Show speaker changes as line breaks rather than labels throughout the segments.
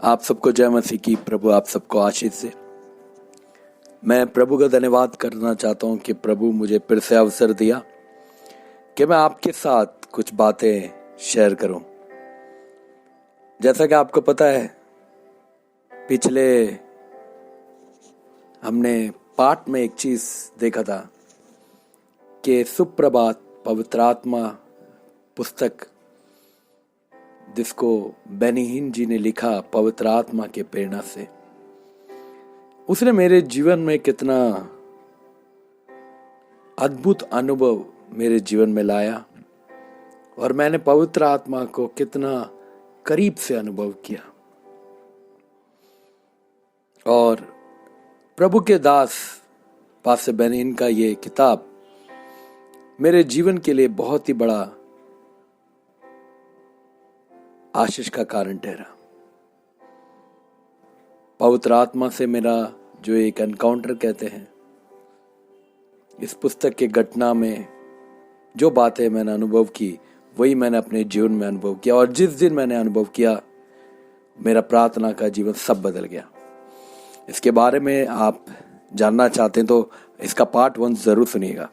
आप सबको जय मसीह की। प्रभु आप सबको आशीष से। मैं प्रभु का धन्यवाद करना चाहता हूं कि प्रभु मुझे फिर से अवसर दिया कि मैं आपके साथ कुछ बातें शेयर करूं। जैसा कि आपको पता है, पिछले हमने पाठ में एक चीज देखा था कि सुप्रभात पवित्र आत्मा पुस्तक, जिसको बेनी हिन जी ने लिखा पवित्र आत्मा के प्रेरणा से, उसने मेरे जीवन में कितना अद्भुत अनुभव मेरे जीवन में लाया और मैंने पवित्र आत्मा को कितना करीब से अनुभव किया। और प्रभु के दास पास्टर बेनी हिन का ये किताब मेरे जीवन के लिए बहुत ही बड़ा आशीष का कारण ठहरा। पवित्र आत्मा से मेरा जो एक एनकाउंटर कहते हैं, इस पुस्तक के घटना में जो बातें मैंने अनुभव की वही मैंने अपने जीवन में अनुभव किया। और जिस दिन मैंने अनुभव किया, मेरा प्रार्थना का जीवन सब बदल गया। इसके बारे में आप जानना चाहते हैं तो इसका पार्ट 1 जरूर सुनिएगा।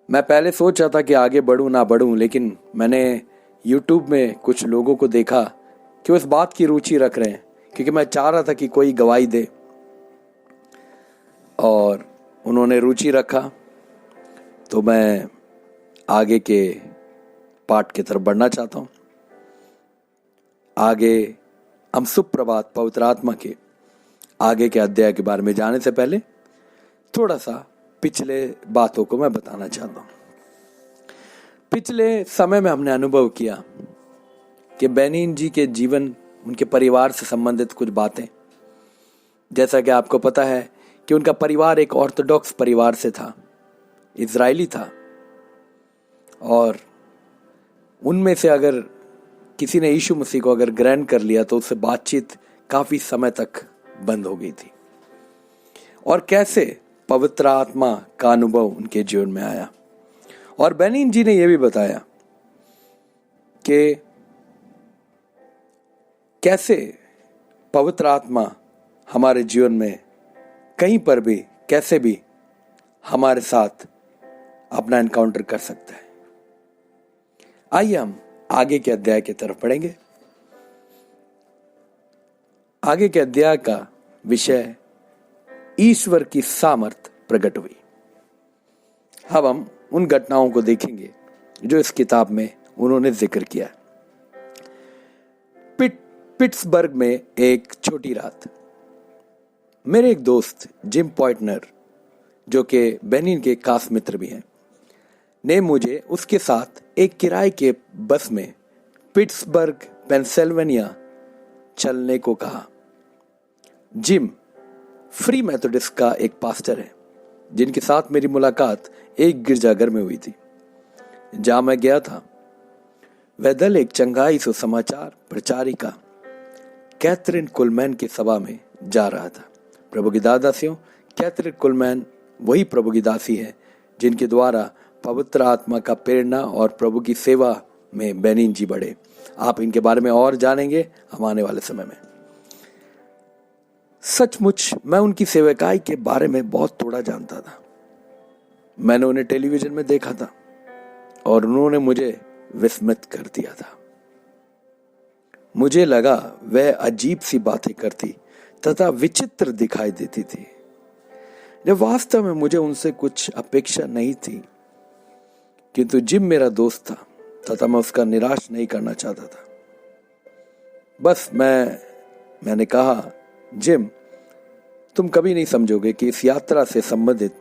मैं पहले सोच रहा था कि आगे बढ़ूं ना बढ़ूं, लेकिन मैंने YouTube में कुछ लोगों को देखा कि वो इस बात की रुचि रख रहे हैं, क्योंकि मैं चाह रहा था कि कोई गवाही दे, और उन्होंने रुचि रखा। तो मैं आगे के पाठ की तरफ बढ़ना चाहता हूं। आगे हम सुप्रभात पवित्र आत्मा के आगे के अध्याय के बारे में जाने से पहले थोड़ा सा पिछले बातों को मैं बताना चाहता हूं। पिछले समय में हमने अनुभव किया कि बेनी हिन जी के जीवन, उनके परिवार से संबंधित कुछ बातें, जैसा कि आपको पता है कि उनका परिवार एक ऑर्थोडॉक्स परिवार से था, इजरायली था, और उनमें से अगर किसी ने यीशु मसीह को अगर ग्रहण कर लिया तो उससे बातचीत काफी समय तक बंद हो गई थी। और कैसे पवित्र आत्मा का अनुभव उनके जीवन में आया। और बेनी हिन जी ने यह भी बताया कि कैसे पवित्र आत्मा हमारे जीवन में कहीं पर भी कैसे भी हमारे साथ अपना एनकाउंटर कर सकता है। आइए हम आगे के अध्याय की तरफ बढ़ेंगे। आगे के अध्याय का विषय ईश्वर की सामर्थ प्रकट हुई। अब हम उन घटनाओं को देखेंगे जो इस किताब में उन्होंने जिक्र किया है। पिट्सबर्ग में एक छोटी रात, मेरे एक दोस्त जिम पॉइंटनर, जो कि बेनी हिन के खास मित्र भी हैं, ने मुझे उसके साथ एक किराए के बस में पिट्सबर्ग पेंसिल्वेनिया चलने को कहा। जिम फ्री मेथोडिस्ट का एक पास्टर है, जिनके साथ मेरी मुलाकात एक गिरजाघर में हुई थी जहां मैं गया था। वह दल एक चंगाई सुसमाचार प्रचारिका कैथरीन कुलमैन की सभा में जा रहा था। प्रभु की दासियों, कैथरीन कुलमैन वही प्रभु की दासी है जिनके द्वारा पवित्र आत्मा का प्रेरणा और प्रभु की सेवा में बेनी हिन जी बढ़े। आप इनके बारे में और जानेंगे हम आने वाले समय में। सचमुच मैं उनकी सेवकाई के बारे में बहुत थोड़ा जानता था। मैंने उन्हें टेलीविजन में देखा था और उन्होंने मुझे विस्मित कर दिया था। मुझे लगा वह अजीब सी बातें करती तथा विचित्र दिखाई देती थी, जब वास्तव में मुझे उनसे कुछ अपेक्षा नहीं थी। किंतु जिम मेरा दोस्त था तथा मैं उसका निराश नहीं करना चाहता था। बस मैंने कहा, जिम, तुम कभी नहीं समझोगे कि इस यात्रा से संबंधित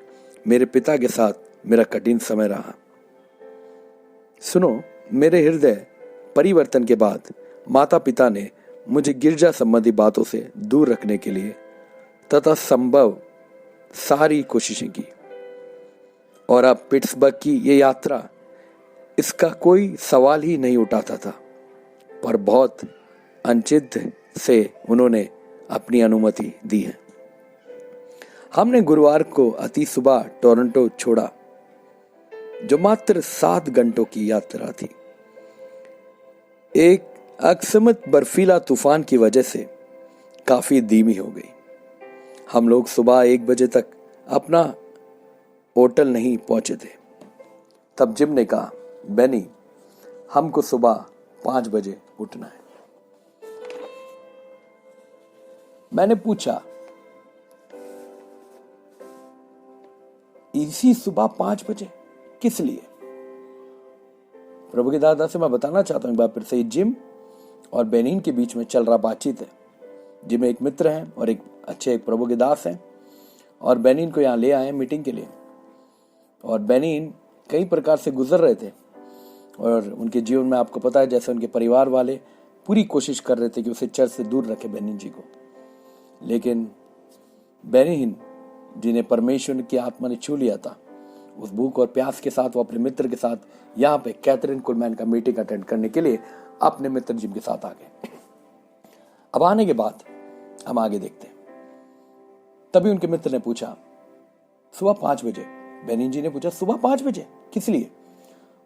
मेरे पिता के साथ मेरा कठिन समय रहा। सुनो, मेरे हृदय परिवर्तन के बाद माता पिता ने मुझे गिरजा संबंधी बातों से दूर रखने के लिए तथा संभव सारी कोशिशें की। और अब पिट्सबर्ग की ये यात्रा, इसका कोई सवाल ही नहीं उठाता था, पर बहुत अनचित से उन्होंने अपनी अनुमति दी है। हमने गुरुवार को अति सुबह टोरंटो छोड़ा, जो मात्र 7 घंटों की यात्रा थी। एक अकस्मात बर्फीला तूफान की वजह से काफी धीमी हो गई। हम लोग सुबह 1 बजे तक अपना होटल नहीं पहुंचे थे। तब जिम ने कहा, बेनी, हमको सुबह 5 बजे उठना है। मैंने पूछा, इसी सुबह 5 बजे किस लिए? प्रभु के दादा से मैं बताना चाहता हूं एक बार फिर से, जिम और बेनिन के बीच में चल रहा बातचीत है। जिम एक मित्र हैं और एक अच्छे एक प्रभु के दास हैं, और बेनिन को यहाँ ले आए मीटिंग के लिए। और बेनिन कई प्रकार से गुजर रहे थे, और उनके जीवन में आपको पता है जैसे उनके परिवार वाले पूरी कोशिश कर रहे थे कि उसे चर्च से दूर रखे बेनिन जी को। लेकिन बेनिन जिन्हें परमेश्वर की आत्मा ने छू लिया था, उस भूख और प्यास के साथ वो अपने मित्र के साथ यहाँ पे कैथरीन कुलमैन का मीटिंग अटेंड करने के लिए अपने मित्र जिम के साथ आ गए। अब आने के बाद हम आगे देखते हैं। तभी उनके मित्र ने पूछा, सुबह 5 बजे? बेनिन जी ने पूछा, सुबह 5 बजे किस लिए?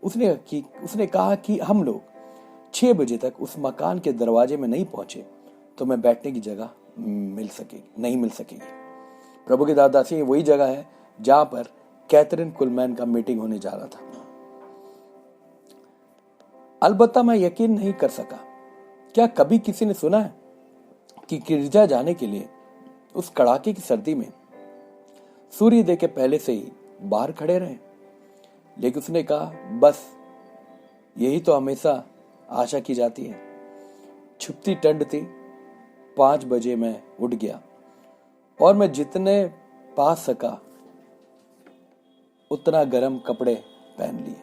उसने कहा कि हम लोग 6 बजे तक उस मकान के दरवाजे में नहीं पहुंचे तो मैं बैठने की जगह नहीं मिल सकेगी। प्रभु के दादा से वही जगह है जहां पर कैथरीन कुलमैन का मीटिंग होने जा रहा था। अलबत्ता मैं यकीन नहीं कर सका। क्या कभी किसी ने सुना है कि गिरजा जाने के लिए उस कड़ाके की सर्दी में सूर्योदय के पहले से ही बाहर खड़े रहे? लेकिन उसने कहा, बस यही तो हमेशा आशा की जाती है। छुपती ठंड थी। 5 बजे मैं उठ गया और मैं जितने पा सका उतना गर्म कपड़े पहन लिए।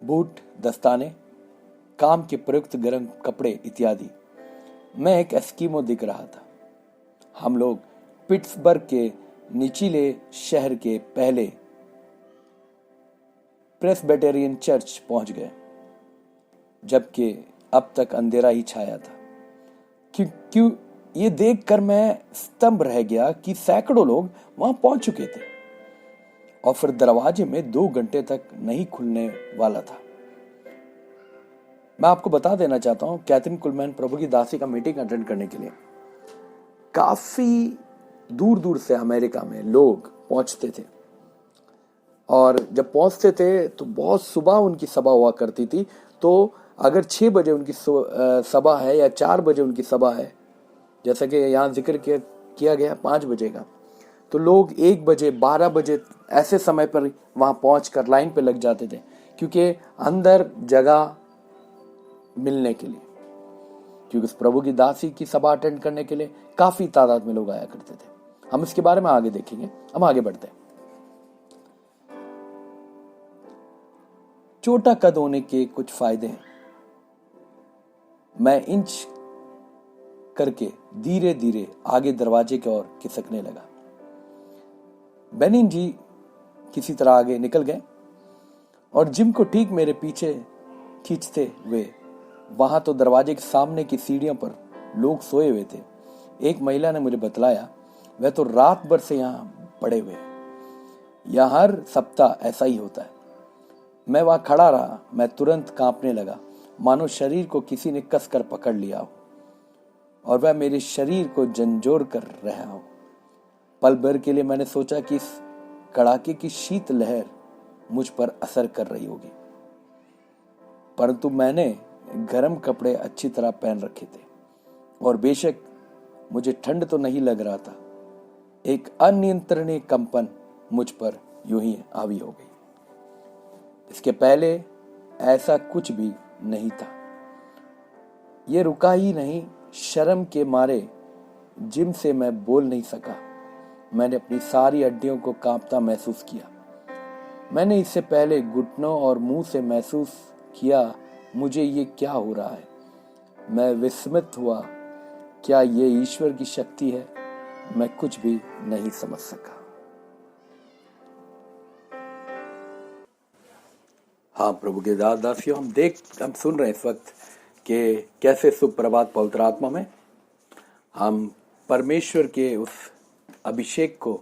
बूट, दस्ताने, काम के प्रयुक्त गर्म कपड़े इत्यादि। मैं एक एस्कीमो दिख रहा था। हम लोग पिट्सबर्ग के निचले शहर के पहले प्रेस्बिटेरियन चर्च पहुंच गए, जबकि अब तक अंधेरा ही छाया था। क्यों ये देखकर मैं स्तंभ रह गया कि सैकड़ों लोग वहां पहुंच चुके थे, और फिर दरवाजे में 2 घंटे तक नहीं खुलने वाला था। मैं आपको बता देना चाहता हूं, कैथरीन कुलमैन प्रभु की दासी का मीटिंग अटेंड करने के लिए काफी दूर दूर से अमेरिका में लोग पहुंचते थे, और जब पहुंचते थे तो बहुत सुबह उनकी सभा हुआ करती थी। तो अगर 6 बजे उनकी सभा है या 4 बजे उनकी सभा है, जैसा कि यहाँ जिक्र किया गया 5 बजे का, तो लोग 1 बजे 12 बजे ऐसे समय पर वहां पहुंचकर लाइन पे लग जाते थे, क्योंकि अंदर जगह मिलने के लिए, क्योंकि उस प्रभु की दासी की सभा अटेंड करने के लिए काफी तादाद में लोग आया करते थे। हम इसके बारे में आगे देखेंगे। हम आगे बढ़ते हैं। छोटा कद होने के कुछ फायदे हैं। मैं इंच करके धीरे धीरे आगे दरवाजे की ओर खिसकने लगा। बेनिन जी किसी तरह आगे निकल गए और जिम को ठीक मेरे पीछे खींचते हुए वहां तो दरवाजे के सामने की सीढ़ियों पर लोग सोए हुए थे। एक महिला ने मुझे बतलाया, वह तो रात भर से यहाँ पड़े हुए हैं। यह हर सप्ताह ऐसा ही होता है। मैं वहां खड़ा रहा। मैं तुरंत कांपने लगा, मानो शरीर को किसी ने कसकर पकड़ लिया हो और वह मेरे शरीर को झंझोर कर रहा हो। पल भर के लिए मैंने सोचा कि इस कड़ाके की शीत लहर मुझ पर असर कर रही होगी, परंतु मैंने गर्म कपड़े अच्छी तरह पहन रखे थे और बेशक मुझे ठंड तो नहीं लग रहा था। एक अनियंत्रणीय कंपन मुझ पर यूं ही हावी हो गई। इसके पहले ऐसा कुछ भी नहीं था। ये रुका ही नहीं, शर्म के मारे जिम से मैं बोल नहीं सका। मैंने अपनी सारी हड्डियों को कांपता महसूस किया। मैंने इससे पहले घुटनों और मुंह से महसूस किया, मुझे ये क्या हो रहा है। मैं विस्मित हुआ, क्या ये ईश्वर की शक्ति है? मैं कुछ भी नहीं समझ सका। हाँ प्रभु के दासियों, हम सुन रहे हैं इस वक्त कि कैसे सुप्रभात पवित्र आत्मा में हम परमेश्वर के उस अभिषेक को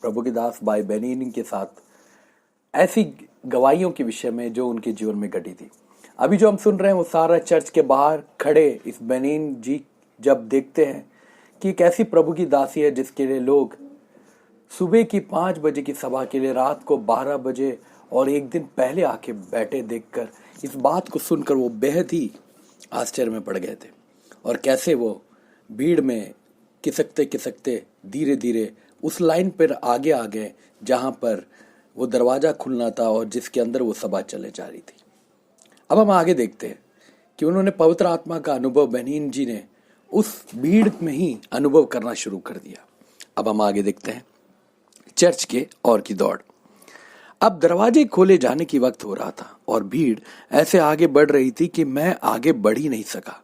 प्रभु के दास भाई बेनिन के साथ ऐसी गवाहियों के विषय में जो उनके जीवन में घटी थी। अभी जो हम सुन रहे हैं वो सारा चर्च के बाहर खड़े इस बेनिन जी जब देखते हैं कि एक ऐसी प्रभु की दासी है जिसके लिए लोग सुबह की 5 बजे की सभा के लिए रात को 12 बजे और एक दिन पहले आके बैठे देखकर इस बात को सुनकर वो बेहद ही आश्चर्य में पड़ गए थे। और कैसे वो भीड़ में खिसकते खिसकते धीरे धीरे उस लाइन पर आगे आ गए जहां पर वो दरवाजा खुलना था और जिसके अंदर वो सभा चले जा रही थी। अब हम आगे देखते हैं कि उन्होंने पवित्र आत्मा का अनुभव बेनिन जी ने उस भीड़ में ही अनुभव करना शुरू कर दिया। अब हम आगे देखते हैं चर्च के और की दौड़। अब दरवाजे खोले जाने की वक्त हो रहा था और भीड़ ऐसे आगे बढ़ रही थी कि मैं आगे बढ़ ही नहीं सका।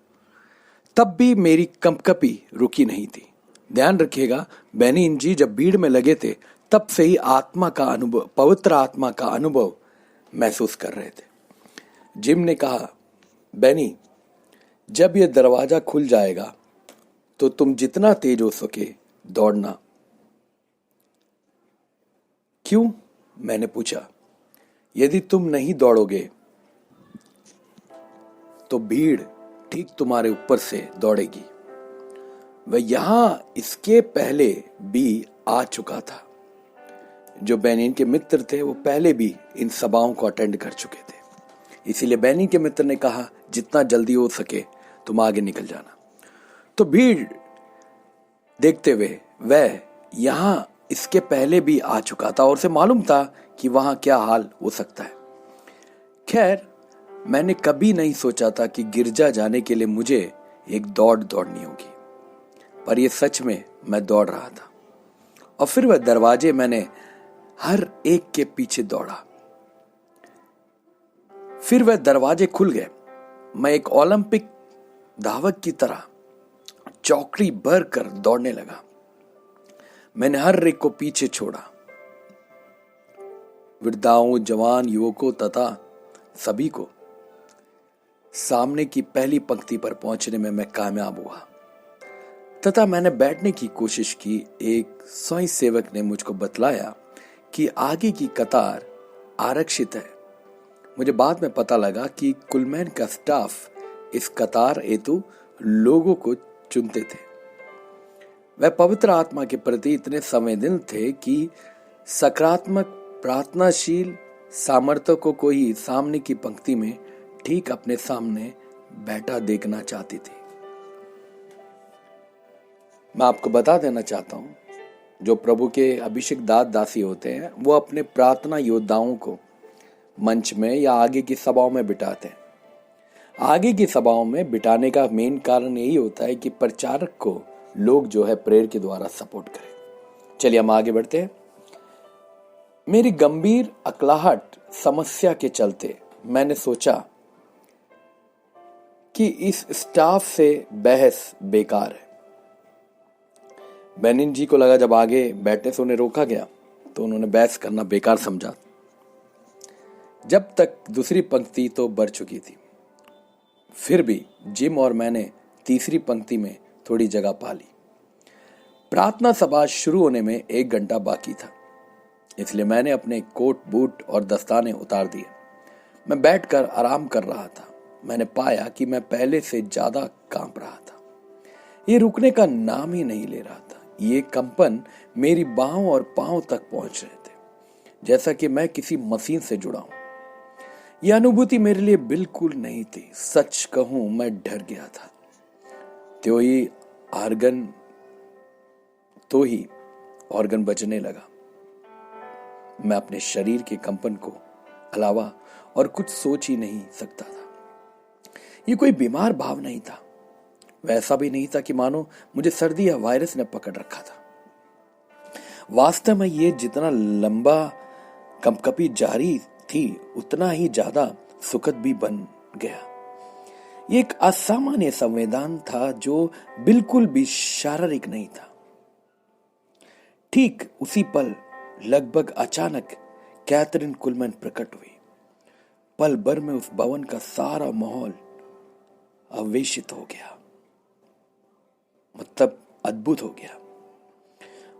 तब भी मेरी कंपकपी रुकी नहीं थी। ध्यान रखिएगा, बेनिन जी जब भीड़ में लगे थे तब से ही आत्मा का अनुभव, पवित्र आत्मा का अनुभव महसूस कर रहे थे। जिम ने कहा, बेनी, जब यह दरवाजा खुल जाएगा तो तुम जितना तेज हो सके दौड़ना। क्यों? मैंने पूछा। यदि तुम नहीं दौड़ोगे तो भीड़ ठीक तुम्हारे ऊपर से दौड़ेगी। वह यहां इसके पहले भी आ चुका था। जो बेनिन के मित्र थे वो पहले भी इन सभाओं को अटेंड कर चुके थे। इसीलिए बेनिन के मित्र ने कहा, जितना जल्दी हो सके तुम आगे निकल जाना। तो भीड़ देखते हुए वह यहां इसके पहले भी आ चुका था और उसे मालूम था कि वहां क्या हाल हो सकता है। खैर, मैंने कभी नहीं सोचा था कि गिरजा जाने के लिए मुझे एक दौड़ दौड़नी होगी, पर यह सच में मैं दौड़ रहा था। और फिर वह दरवाजे मैंने हर एक के पीछे दौड़ा। फिर वह दरवाजे खुल गए। मैं एक ओलंपिक धावक की तरह चौकड़ी भर कर दौड़ने लगा। मैंने हर एक को पीछे छोड़ा। वृद्धाओं, जवान, युवकों तथा सभी को। सामने की पहली पंक्ति पर पहुंचने में मैं कामयाब हुआ तथा मैंने बैठने की कोशिश की। एक स्वयं सेवक ने मुझको बतलाया कि आगे की कतार आरक्षित है। मुझे बाद में पता लगा कि कुलमैन का स्टाफ इस कतार हेतु लोगों को चुनते थे। वह पवित्र आत्मा के प्रति इतने संवेदनशील थे कि सकारात्मक प्रार्थनाशील सामर्थ्यों को ही सामने की पंक्ति में ठीक अपने सामने बैठा देखना चाहती थी। मैं आपको बता देना चाहता हूं, जो प्रभु के अभिषेक दास दासी होते हैं वो अपने प्रार्थना योद्धाओं को मंच में या आगे की सभाओं में बिठाते हैं। आगे की सभाओं में बिठाने का मेन कारण यही होता है कि प्रचारक को लोग जो है प्रेयर के द्वारा सपोर्ट करें। चलिए हम आगे बढ़ते हैं। मेरी गंभीर अकलाहट समस्या के चलते मैंने सोचा कि इस स्टाफ से बहस बेकार है। बेनिन जी को लगा जब आगे बैठने से उन्हें रोका गया तो उन्होंने बहस करना बेकार समझा। जब तक दूसरी पंक्ति तो भर चुकी थी, फिर भी जिम और मैंने तीसरी पंक्ति में थोड़ी जगह पा ली। प्रार्थना सभा शुरू होने में 1 घंटा बाकी था, इसलिए मैंने अपने कोट, बूट और दस्ताने उतार दिए। मैं बैठकर आराम कर रहा था। मैंने पाया कि मैं पहले से ज्यादा कांप रहा था। ये रुकने का नाम ही नहीं ले रहा था। ये कंपन मेरी बाहों और पांव तक पहुंच रहे थे, जैसा कि मैं किसी मशीन से जुड़ा हूं। यह अनुभूति मेरे लिए बिल्कुल नहीं थी। सच कहूं, मैं डर गया था। तो ही ऑर्गन बजने लगा। मैं अपने शरीर के कंपन को अलावा और कुछ सोच ही नहीं सकता था। ये कोई बीमार भाव नहीं था। वैसा भी नहीं था कि मानो मुझे सर्दी या वायरस ने पकड़ रखा था। वास्तव में ये जितना लंबा कंपकपी जारी थी उतना ही ज्यादा सुखद भी बन गया। ये एक असामान्य संवेदन था जो बिल्कुल भी शारीरिक नहीं था। ठीक उसी पल लगभग अचानक कैथरीन कुलमैन प्रकट हुई। पल भर में उस भवन का सारा माहौल आवेशित हो गया, मतलब अद्भुत हो गया।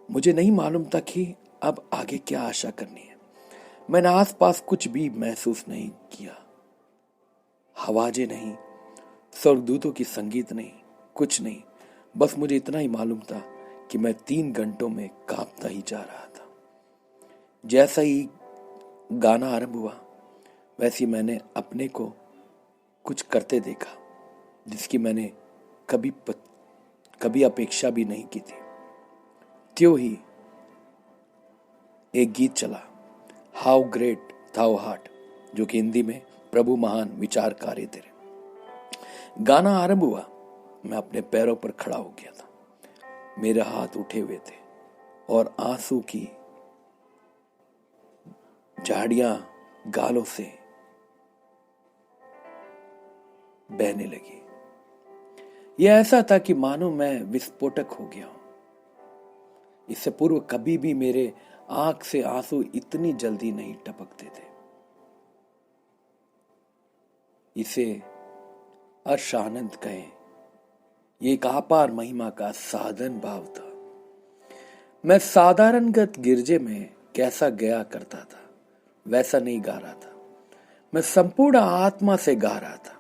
मुझे नहीं मालूम था कि अब आगे क्या आशा करनी है। मैंने आसपास कुछ भी महसूस नहीं किया। आवाजें नहीं, स्वर्गदूतों की संगीत नहीं, कुछ नहीं। बस मुझे इतना ही मालूम था कि मैं 3 घंटों में कांपता ही जा रहा था। जैसा ही गाना आरंभ हुआ वैसे ही मैंने अपने को कुछ करते देखा जिसकी मैंने कभी अपेक्षा भी नहीं की थी। त्यों ही एक गीत चला, हाउ ग्रेट थाउ हार्ट, जो कि हिंदी में प्रभु महान विचार कार्य तेरे। गाना आरंभ हुआ, मैं अपने पैरों पर खड़ा हो गया था। मेरे हाथ उठे हुए थे और आंसू की झाड़ियां गालों से बहने लगी। यह ऐसा था कि मानो मैं विस्फोटक हो गया हूं। इससे पूर्व कभी भी मेरे आंख से आंसू इतनी जल्दी नहीं टपकते थे। इसे अर्श आनंद कहें, ये एक अपार महिमा का साधन भाव था। मैं साधारणगत गिरजे में कैसा गया करता था वैसा नहीं गा रहा था, मैं संपूर्ण आत्मा से गा रहा था।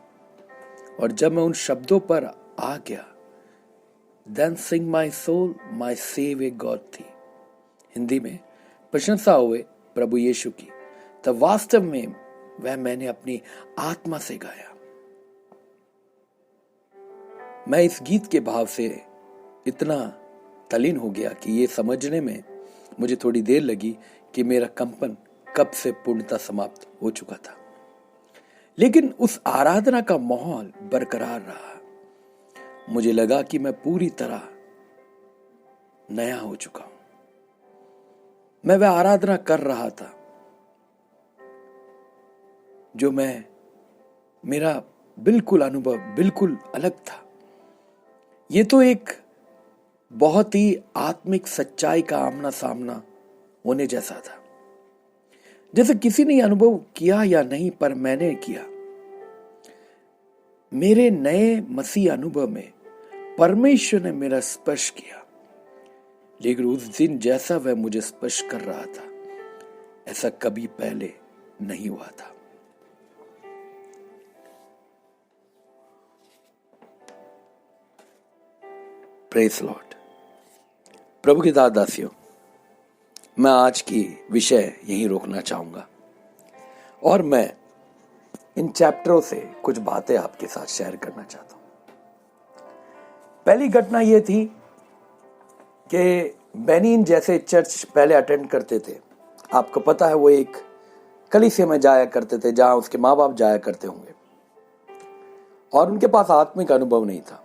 और जब मैं उन शब्दों पर आ गया, then sing my soul my saviour God thee, Hindi में प्रशंसा हुए प्रभु यीशु की, तब वास्तव में वह मैंने अपनी आत्मा से गाया। मैं इस गीत के भाव से इतना तल्लीन हो गया कि ये समझने में मुझे थोड़ी देर लगी कि मेरा कंपन कब से पूर्णतः समाप्त हो चुका था। लेकिन उस आराधना का माहौल बरकरार रहा। मुझे लगा कि मैं पूरी तरह नया हो चुका हूं। मैं वह आराधना कर रहा था जो मेरा बिल्कुल अनुभव बिल्कुल अलग था। ये तो एक बहुत ही आत्मिक सच्चाई का आमना सामना होने जैसा था, जैसे किसी ने अनुभव किया या नहीं, पर मैंने किया। मेरे नए मसीह अनुभव में परमेश्वर ने मेरा स्पर्श किया, लेकिन उस दिन जैसा वह मुझे स्पर्श कर रहा था ऐसा कभी पहले नहीं हुआ था। Praise Lord. प्रभु के दासियों, मैं आज की विषय यहीं रोकना चाहूंगा और मैं इन चैप्टरों से कुछ बातें आपके साथ शेयर करना चाहता हूं। पहली घटना यह थी कि बेनिन जैसे चर्च पहले अटेंड करते थे, आपको पता है वो एक कलीसिया में जाया करते थे जहां उसके माँ बाप जाया करते होंगे, और उनके पास आत्मिक अनुभव नहीं था।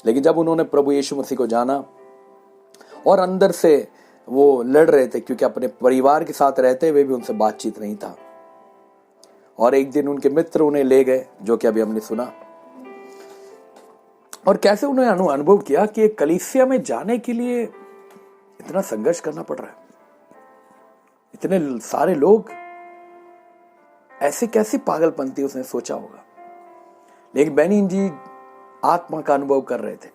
लेकिन जब उन्होंने प्रभु यीशु मसीह को जाना और अंदर से वो लड़ रहे थे, क्योंकि अपने परिवार के साथ रहते हुए भी उनसे बातचीत नहीं था, और एक दिन उनके मित्र उन्हें ले गए, जो कि अभी हमने सुना, और कैसे उन्होंने अनुभव किया कि एक कलीसिया में जाने के लिए इतना संघर्ष करना पड़ रहा है, इतने सारे लोग, ऐसे कैसी पागलपंती उसने सोचा होगा। लेकिन बेनिन जी आत्मा का अनुभव कर रहे थे,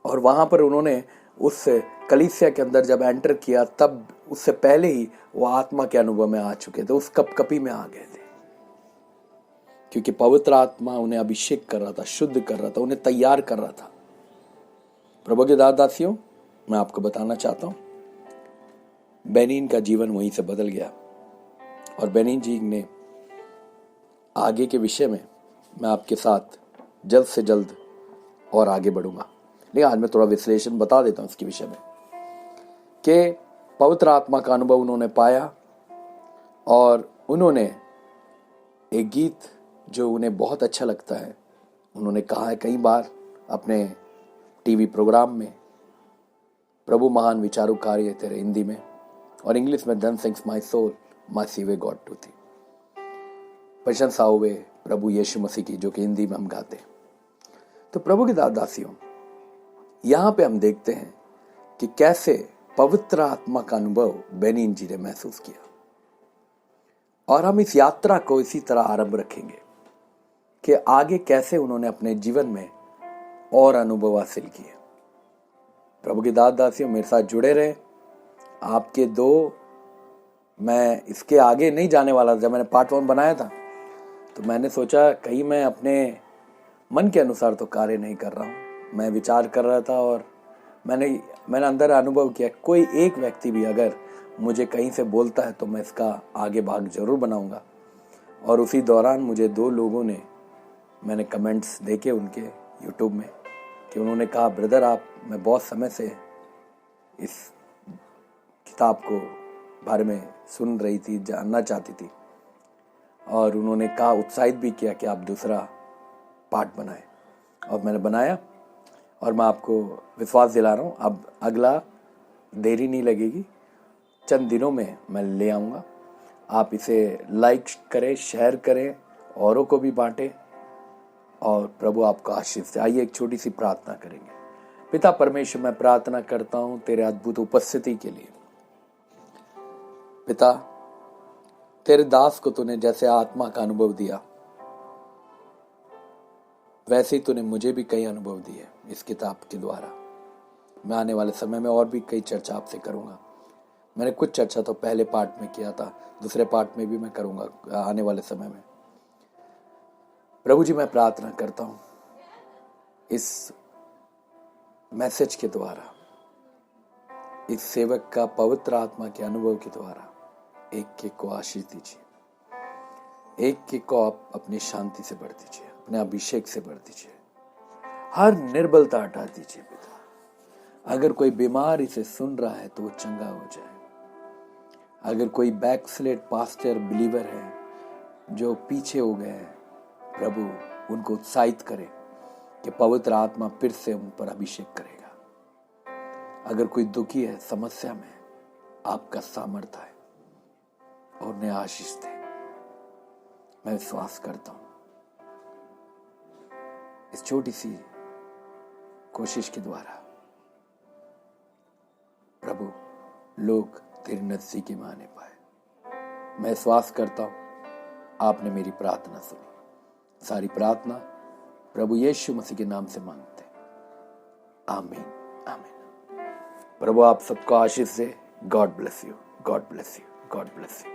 और वहां पर उन्होंने उस कलीसिया के अंदर जब एंटर किया, तब उससे पहले ही वो आत्मा के अनुभव में आ चुके थे, उस कपकपी में आ गए थे, क्योंकि पवित्र आत्मा उन्हें अभिषेक कर रहा था, शुद्ध कर रहा था, उन्हें तैयार कर रहा था। प्रभु के दासियों, मैं आपको बताना चाहता हूं, बेनिन का जीवन वहीं से बदल गया, और बेनिन जी ने आगे के विषय में मैं आपके साथ जल्द से जल्द और आगे बढ़ूंगा। लेकिन आज मैं थोड़ा विश्लेषण बता देता हूं इसके विषय में कि पवित्र आत्मा का अनुभव उन्होंने पाया, और उन्होंने एक गीत जो उन्हें बहुत अच्छा लगता है, उन्होंने कहा है कई बार अपने टीवी प्रोग्राम में, प्रभु महान विचारों कार्य तेरे, हिंदी में, और इंग्लिश में then sings my soul my saviour God to thee, प्रशंसा हुए प्रभु यीशु मसीह की, जो कि हिंदी में हम गाते हैं। तो प्रभु के दासियों, यहां पे हम देखते हैं कि कैसे पवित्र आत्मा का अनुभव बेनिन जी ने महसूस किया, और हम इस यात्रा को इसी तरह आरंभ रखेंगे कि आगे कैसे उन्होंने अपने जीवन में और अनुभव हासिल किए। प्रभु की दासियों, मेरे साथ जुड़े रहे। आपके दो, मैं इसके आगे नहीं जाने वाला था, जब मैंने पार्ट 1 बनाया था तो मैंने सोचा कहीं मैं अपने मन के अनुसार तो कार्य नहीं कर रहा हूँ। मैं विचार कर रहा था और मैंने अंदर अनुभव किया, कोई एक व्यक्ति भी अगर मुझे कहीं से बोलता है तो मैं इसका आगे भाग जरूर बनाऊंगा। और उसी दौरान मुझे 2 लोगों ने, मैंने कमेंट्स देखे उनके यूट्यूब में कि उन्होंने कहा, ब्रदर मैं बहुत समय से इस किताब को बारे में सुन रही थी, जानना चाहती थी, और उन्होंने कहा, उत्साहित भी किया कि आप दूसरा पार्ट बनाएं। और मैंने बनाया और मैं आपको विश्वास दिला रहा हूँ, अब अगला देरी नहीं लगेगी, चंद दिनों में मैं ले आऊँगा। आप इसे लाइक करें, शेयर करें, औरों को भी बांटें और प्रभु आपको आशीष दे। आइए एक छोटी सी प्रार्थना करेंगे। पिता परमेश्वर, मैं प्रार्थना करता हूँ तेरे अद्भुत उपस्थिति के लिए। पिता, तेरे दास को तूने जैसे आत्मा का अनुभव दिया, वैसे ही तूने मुझे भी कई अनुभव दिए इस किताब के द्वारा। मैं आने वाले समय में और भी कई चर्चा आपसे करूंगा। मैंने कुछ चर्चा तो पहले पार्ट में किया था, दूसरे पार्ट में भी मैं करूंगा आने वाले समय में। प्रभु जी, मैं प्रार्थना करता हूं इस मैसेज के द्वारा, इस सेवक का पवित्र आत्मा के अनुभव के द्वारा एक को आशीष दीजिए, एक को आप अपनी शांति से भर दीजिए, अपने अभिषेक से भर दीजिए, हर निर्बलता हटा दीजिए पिता। अगर कोई बीमार इसे सुन रहा है तो वो चंगा हो जाए। अगर कोई बैकस्लेड पास्टर बिलीवर है जो पीछे हो गए हैं, प्रभु उनको उत्साहित करे कि पवित्र आत्मा फिर से उन पर अभिषेक करेगा। अगर कोई दुखी है, समस्या में, आपका सामर्थ्य है और उन्हें आशीष दे। मैं विश्वास करता हूं इस छोटी सी कोशिश के द्वारा प्रभु लोग तेरे नजदीकी में आने पाए। मैं विश्वास करता हूं आपने मेरी प्रार्थना सुनी। सारी प्रार्थना प्रभु यीशु मसीह के नाम से मांगते, आमीन आमीन। प्रभु आप सबको आशीष दे। God bless you, God bless you, God bless you.